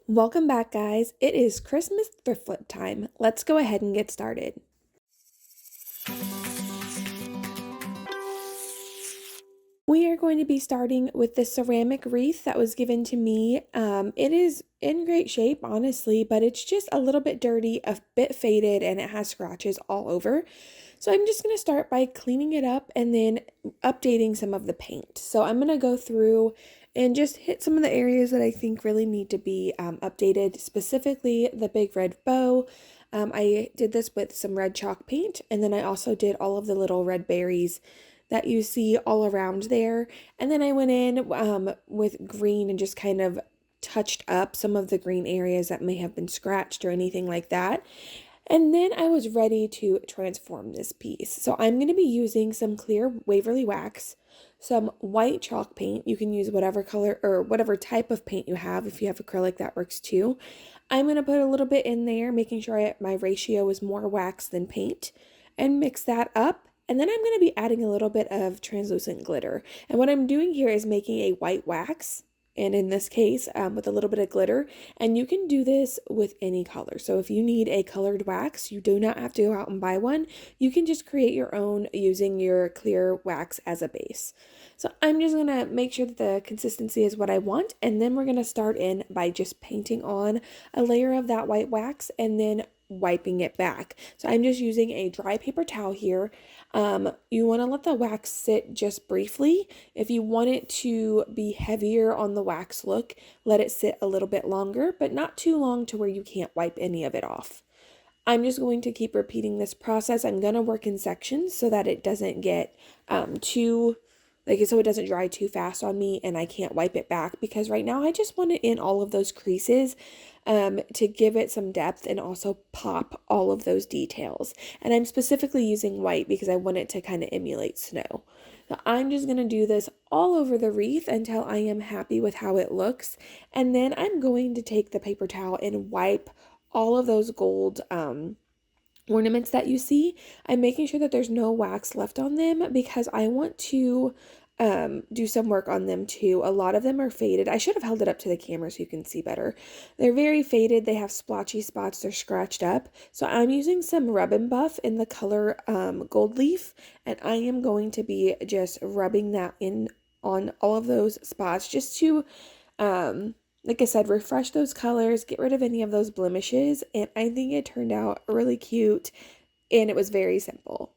Welcome back, guys. It is Christmas thrift flip time. Let's go ahead and get started. We are going to be starting with the ceramic wreath that was given to me. It is in great shape, honestly, but it's just a little bit dirty, a bit faded, and it has scratches all over. So I'm just going to start by cleaning it up and then updating some of the paint. So I'm going to go through and just hit some of the areas that I think really need to be updated, specifically the big red bow. I did this with some red chalk paint, and then I also did all of the little red berries that you see all around there. And then I went in with green and just kind of touched up some of the green areas that may have been scratched or anything like that. And then I was ready to transform this piece. So I'm going to be using some clear Waverly wax, some white chalk paint. You can use whatever color or whatever type of paint you have. If you have acrylic, that works too. I'm going to put a little bit in there, making sure my ratio is more wax than paint, and mix that up. And then I'm going to be adding a little bit of translucent glitter. And what I'm doing here is making a white wax, and in this case, with a little bit of glitter. And you can do this with any color. So if you need a colored wax, you do not have to go out and buy one. You can just create your own using your clear wax as a base. So I'm just going to make sure that the consistency is what I want. And then we're going to start in by just painting on a layer of that white wax and then wiping it back. So I'm just using a dry paper towel here. You want to let the wax sit just briefly. If you want it to be heavier on the wax look, let it sit a little bit longer, but not too long to where you can't wipe any of it off. I'm just going to keep repeating this process. I'm going to work in sections so that it doesn't get so it doesn't dry too fast on me and I can't wipe it back, because right now I just want it in all of those creases to give it some depth and also pop all of those details. And I'm specifically using white because I want it to kind of emulate snow. So I'm just going to do this all over the wreath until I am happy with how it looks. And then I'm going to take the paper towel and wipe all of those gold ornaments that you see. I'm making sure that there's no wax left on them because I want to do some work on them too. A lot of them are faded. I should have held it up to the camera so you can see better. They're very faded. They have splotchy spots. They're scratched up. So I'm using some Rub and Buff in the color Gold Leaf, and I am going to be just rubbing that in on all of those spots just to like I said, refresh those colors, get rid of any of those blemishes, and I think it turned out really cute, and it was very simple.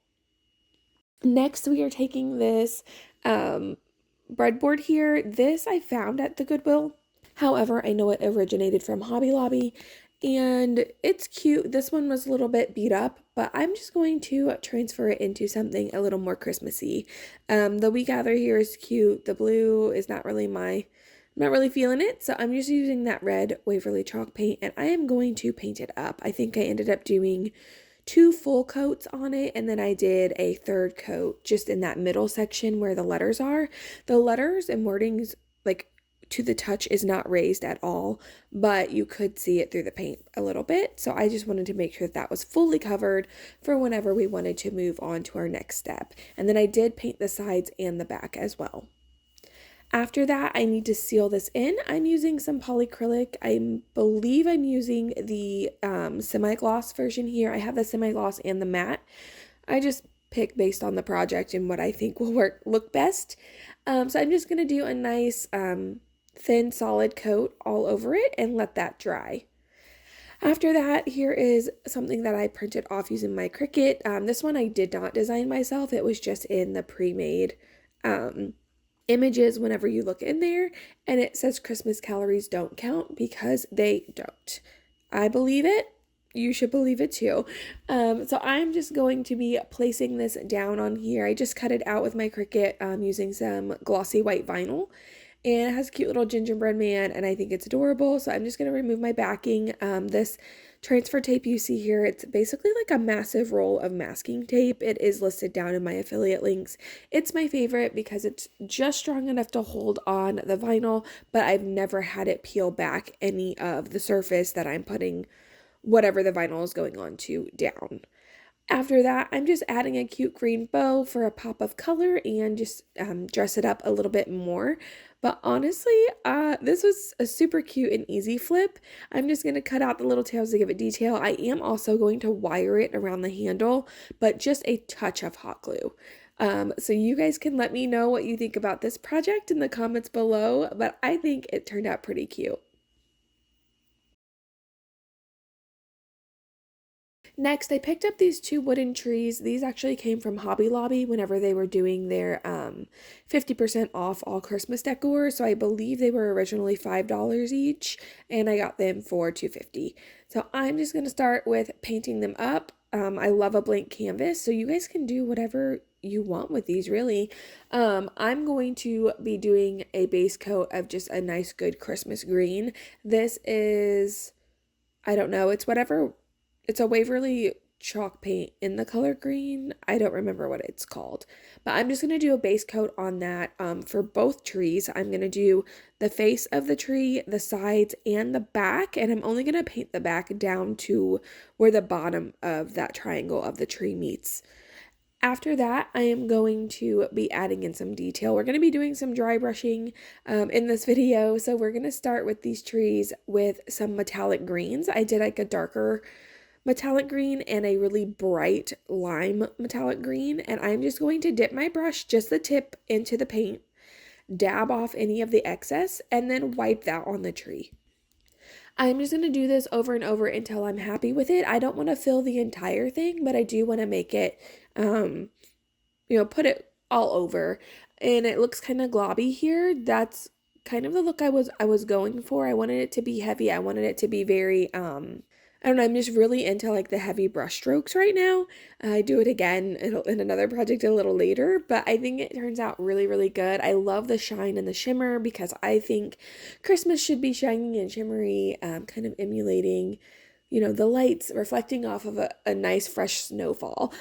Next, we are taking this breadboard here. This I found at the Goodwill. However, I know it originated from Hobby Lobby, and it's cute. This one was a little bit beat up, but I'm just going to transfer it into something a little more Christmassy. The We Gather here is cute. The blue is not really I'm not really feeling it, so I'm just using that red Waverly chalk paint, and I am going to paint it up. I think I ended up doing 2 full coats on it, and then I did a 3rd coat just in that middle section where the letters are. The letters and wordings, like to the touch, is not raised at all, but you could see it through the paint a little bit. So I just wanted to make sure that was fully covered for whenever we wanted to move on to our next step. And then I did paint the sides and the back as well. After that, I need to seal this in. I'm using some polyacrylic. I believe I'm using the semi-gloss version here. I have the semi-gloss and the matte. I just pick based on the project and what I think will look best. So I'm just going to do a nice thin solid coat all over it and let that dry. After that, here is something that I printed off using my Cricut. This one I did not design myself. It was just in the pre-made images whenever you look in there, and it says Christmas calories don't count because they don't. I believe it. You should believe it too. So I'm just going to be placing this down on here. I just cut it out with my Cricut using some glossy white vinyl, and it has a cute little gingerbread man, and I think it's adorable. So I'm just going to remove my backing. This transfer tape you see here, it's basically like a massive roll of masking tape. It is listed down in my affiliate links. It's my favorite because it's just strong enough to hold on the vinyl, but I've never had it peel back any of the surface that I'm putting whatever the vinyl is going on to down. After that, I'm just adding a cute green bow for a pop of color and just dress it up a little bit more. But honestly, this was a super cute and easy flip. I'm just going to cut out the little tails to give it detail. I am also going to wire it around the handle, but just a touch of hot glue. So you guys can let me know what you think about this project in the comments below, but I think it turned out pretty cute. Next, I picked up these two wooden trees. These actually came from Hobby Lobby whenever they were doing their 50% off all Christmas decor. So I believe they were originally $5 each, and I got them for $2.50. So I'm just going to start with painting them up. I love a blank canvas, so you guys can do whatever you want with these, really. I'm going to be doing a base coat of just a nice, good Christmas green. This is, I don't know, it's a Waverly chalk paint in the color green. I don't remember what it's called, but I'm just going to do a base coat on that for both trees. I'm going to do the face of the tree, the sides, and the back, and I'm only going to paint the back down to where the bottom of that triangle of the tree meets. After that, I am going to be adding in some detail. We're going to be doing some dry brushing in this video, so we're going to start with these trees with some metallic greens. I did like a darker metallic green and a really bright lime metallic green, and I'm just going to dip my brush, just the tip, into the paint, dab off any of the excess, and then wipe that on the tree. I'm just going to do this over and over until I'm happy with it. I don't want to fill the entire thing, but I do want to make it, put it all over. And it looks kind of globby here. That's kind of the look I was going for. I wanted it to be heavy. I wanted it to be very, I don't know, I'm just really into like the heavy brush strokes right now. I do it again in another project a little later, but I think it turns out really, really good. I love the shine and the shimmer because I think Christmas should be shiny and shimmery, kind of emulating, the lights reflecting off of a nice fresh snowfall.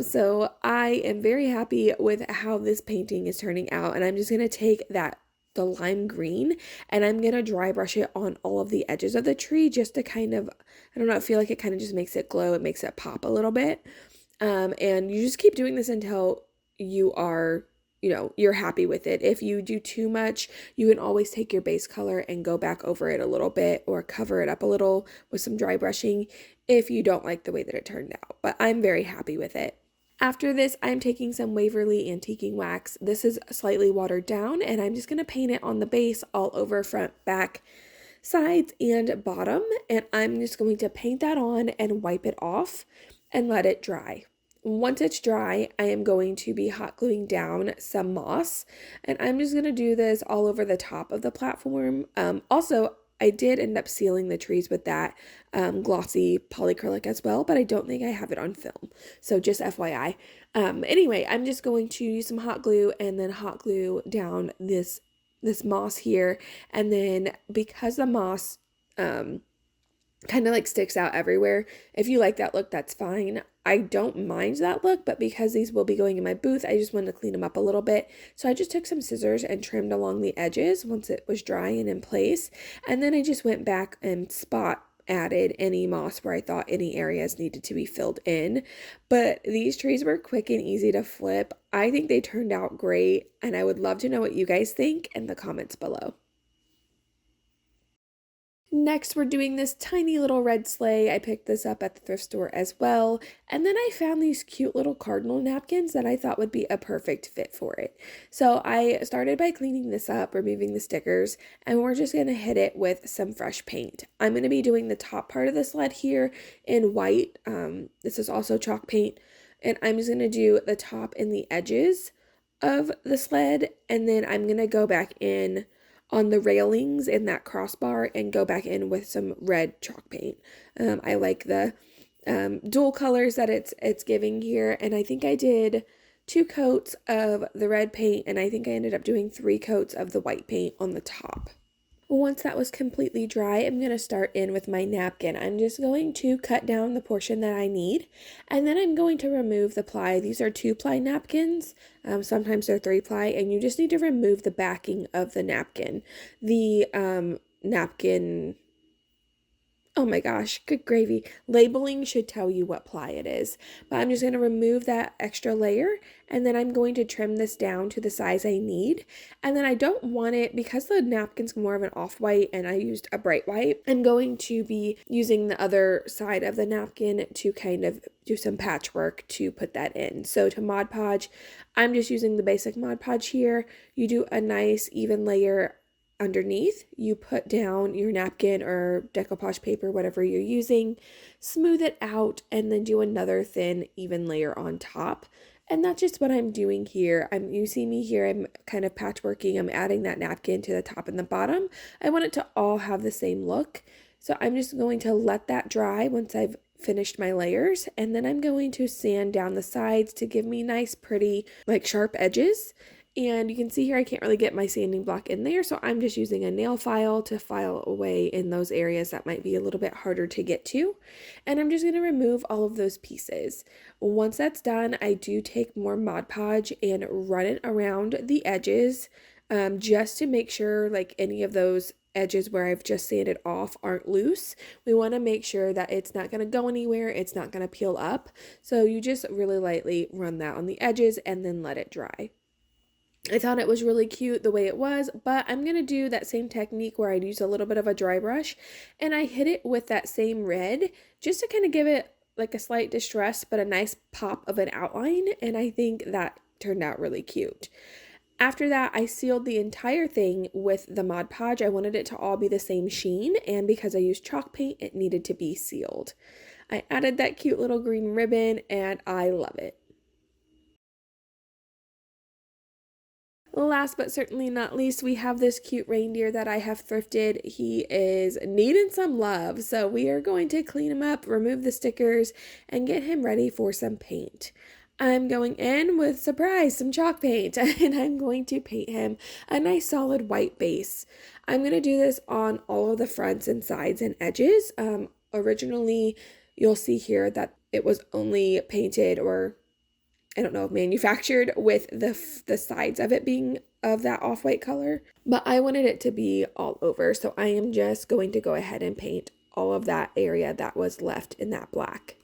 So I am very happy with how this painting is turning out, and I'm just going to take the lime green, and I'm gonna dry brush it on all of the edges of the tree just to kind of, I don't know, I feel like it kind of just makes it glow, it makes it pop a little bit. And you just keep doing this until you are, you're happy with it. If you do too much, you can always take your base color and go back over it a little bit or cover it up a little with some dry brushing if you don't like the way that it turned out. But I'm very happy with it. After this, I'm taking some Waverly Antiquing Wax. This is slightly watered down, and I'm just going to paint it on the base all over front, back, sides, and bottom. And I'm just going to paint that on and wipe it off and let it dry. Once it's dry, I am going to be hot gluing down some moss, and I'm just going to do this all over the top of the platform. Also, I did end up sealing the trees with that glossy polyacrylic as well, but I don't think I have it on film. So just FYI. Anyway, I'm just going to use some hot glue and then hot glue down this moss here. And then because the moss kind of like sticks out everywhere, if you like that look, that's fine. I don't mind that look, but because these will be going in my booth, I just wanted to clean them up a little bit. So I just took some scissors and trimmed along the edges once it was dry and in place. And then I just went back and spot added any moss where I thought any areas needed to be filled in. But these trees were quick and easy to flip. I think they turned out great, and I would love to know what you guys think in the comments below. Next, we're doing this tiny little red sleigh. I picked this up at the thrift store as well. And then I found these cute little cardinal napkins that I thought would be a perfect fit for it. So I started by cleaning this up, removing the stickers, and we're just going to hit it with some fresh paint. I'm going to be doing the top part of the sled here in white. This is also chalk paint. And I'm just going to do the top and the edges of the sled. And then I'm going to go back in on the railings and that crossbar and go back in with some red chalk paint. I like the dual colors that it's giving here, and I think I did 2 coats of the red paint, and I think I ended up doing 3 coats of the white paint on the top. Once that was completely dry, I'm going to start in with my napkin. I'm just going to cut down the portion that I need, and then I'm going to remove the ply. These are 2-ply napkins. Sometimes they're 3-ply, and you just need to remove the backing of the napkin. The napkin... Oh Oh my gosh, good gravy. Labeling should tell you what ply it is. But I'm just going to remove that extra layer, and then I'm going to trim this down to the size I need. And then I don't want it, because the napkin's more of an off-white and I used a bright white, I'm going to be using the other side of the napkin to kind of do some patchwork to put that in. So to Mod Podge, I'm just using the basic Mod Podge here. You do a nice even layer underneath, you put down your napkin or decoupage paper, whatever you're using, smooth it out, and then do another thin even layer on top. And that's just what I'm doing here. You see me here, I'm kind of patchworking. I'm adding that napkin to the top and the bottom. I want it to all have the same look. So I'm just going to let that dry once I've finished my layers, and then I'm going to sand down the sides to give me nice, pretty, like sharp edges. And you can see here I can't really get my sanding block in there, so I'm just using a nail file to file away in those areas that might be a little bit harder to get to. And I'm just going to remove all of those pieces. Once that's done, I do take more Mod Podge and run it around the edges, just to make sure like any of those edges where I've just sanded off aren't loose. We want to make sure that it's not going to go anywhere, it's not going to peel up. So you just really lightly run that on the edges and then let it dry. I thought it was really cute the way it was, but I'm going to do that same technique where I'd use a little bit of a dry brush and I hit it with that same red just to kind of give it like a slight distress but a nice pop of an outline, and I think that turned out really cute. After that, I sealed the entire thing with the Mod Podge. I wanted it to all be the same sheen, and because I used chalk paint, it needed to be sealed. I added that cute little green ribbon and I love it. Last but certainly not least, we have this cute reindeer that I have thrifted. He is needing some love, so we are going to clean him up, remove the stickers, and get him ready for some paint. I'm going in with, surprise, some chalk paint, and I'm going to paint him a nice solid white base. I'm going to do this on all of the fronts and sides and edges. Originally, you'll see here that it was only painted, or I don't know, manufactured with the sides of it being of that off-white color, but I wanted it to be all over, so I am just going to go ahead and paint all of that area that was left in that black.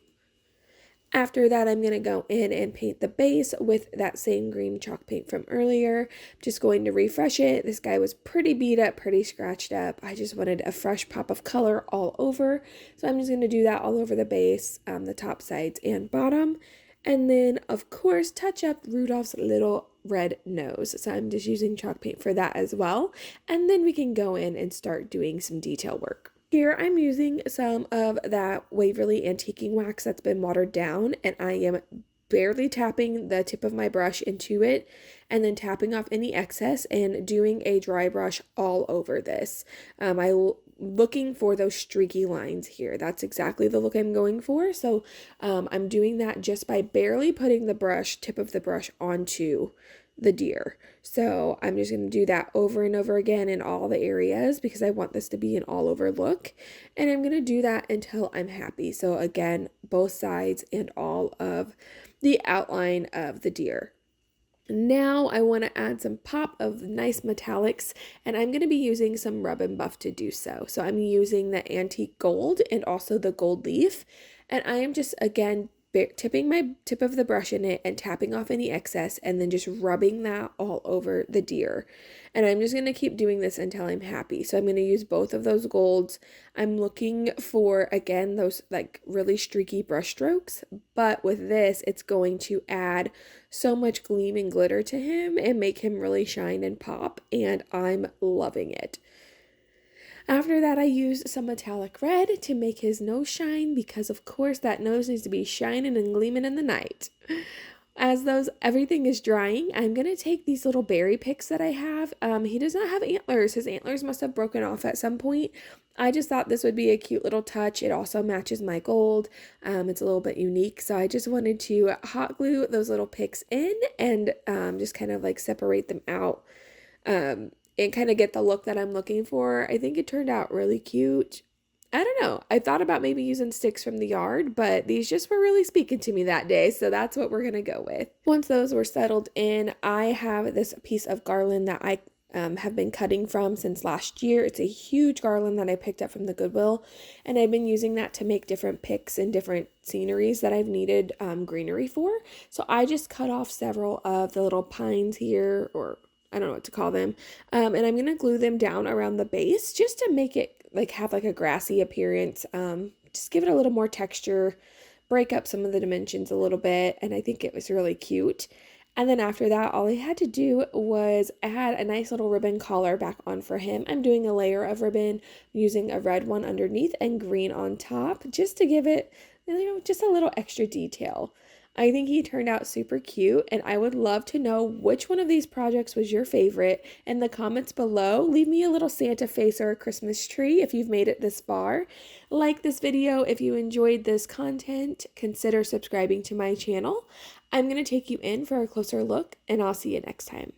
After that, I'm going to go in and paint the base with that same green chalk paint from earlier. Just going to refresh it. This guy was pretty beat up, pretty scratched up. I just wanted a fresh pop of color all over, so I'm just going to do that all over the base, the top, sides, and bottom. And then, of course, touch up Rudolph's little red nose. So I'm just using chalk paint for that as well. And then we can go in and start doing some detail work. Here I'm using some of that Waverly antiquing wax that's been watered down, and I am barely tapping the tip of my brush into it and then tapping off any excess and doing a dry brush all over this. Looking for those streaky lines here. That's exactly the look I'm going for. So I'm doing that just by barely putting the tip of the brush onto the deer. So I'm just going to do that over and over again in all the areas because I want this to be an all over look. And I'm going to do that until I'm happy. So again, both sides and all of the outline of the deer. Now I want to add some pop of nice metallics, and I'm going to be using some rub and buff to do so. So I'm using the antique gold and also the gold leaf, and I am just again tipping my tip of the brush in it and tapping off any excess and then just rubbing that all over the deer. And I'm just going to keep doing this until I'm happy. So I'm going to use both of those golds. I'm looking for, again, those like really streaky brush strokes, but with this, it's going to add so much gleam and glitter to him and make him really shine and pop, and I'm loving it. After that, I used some metallic red to make his nose shine because, of course, that nose needs to be shining and gleaming in the night. As everything is drying, I'm going to take these little berry picks that I have. He does not have antlers. His antlers must have broken off at some point. I just thought this would be a cute little touch. It also matches my gold. It's a little bit unique, so I just wanted to hot glue those little picks in and just kind of like separate them out and kind of get the look that I'm looking for. I think it turned out really cute. I don't know. I thought about maybe using sticks from the yard, but these just were really speaking to me that day, so that's what we're going to go with. Once those were settled in, I have this piece of garland that I have been cutting from since last year. It's a huge garland that I picked up from the Goodwill, and I've been using that to make different picks and different sceneries that I've needed greenery for. So I just cut off several of the little pines here, or I don't know what to call them, and I'm going to glue them down around the base just to make it like have like a grassy appearance, just give it a little more texture, break up some of the dimensions a little bit, and I think it was really cute. And then after that, all I had to do was add a nice little ribbon collar back on for him. I'm doing a layer of ribbon, using a red one underneath and green on top, just to give it, just a little extra detail. I think he turned out super cute, and I would love to know which one of these projects was your favorite. In the comments below, leave me a little Santa face or a Christmas tree if you've made it this far. Like this video if you enjoyed this content. Consider subscribing to my channel. I'm going to take you in for a closer look, and I'll see you next time.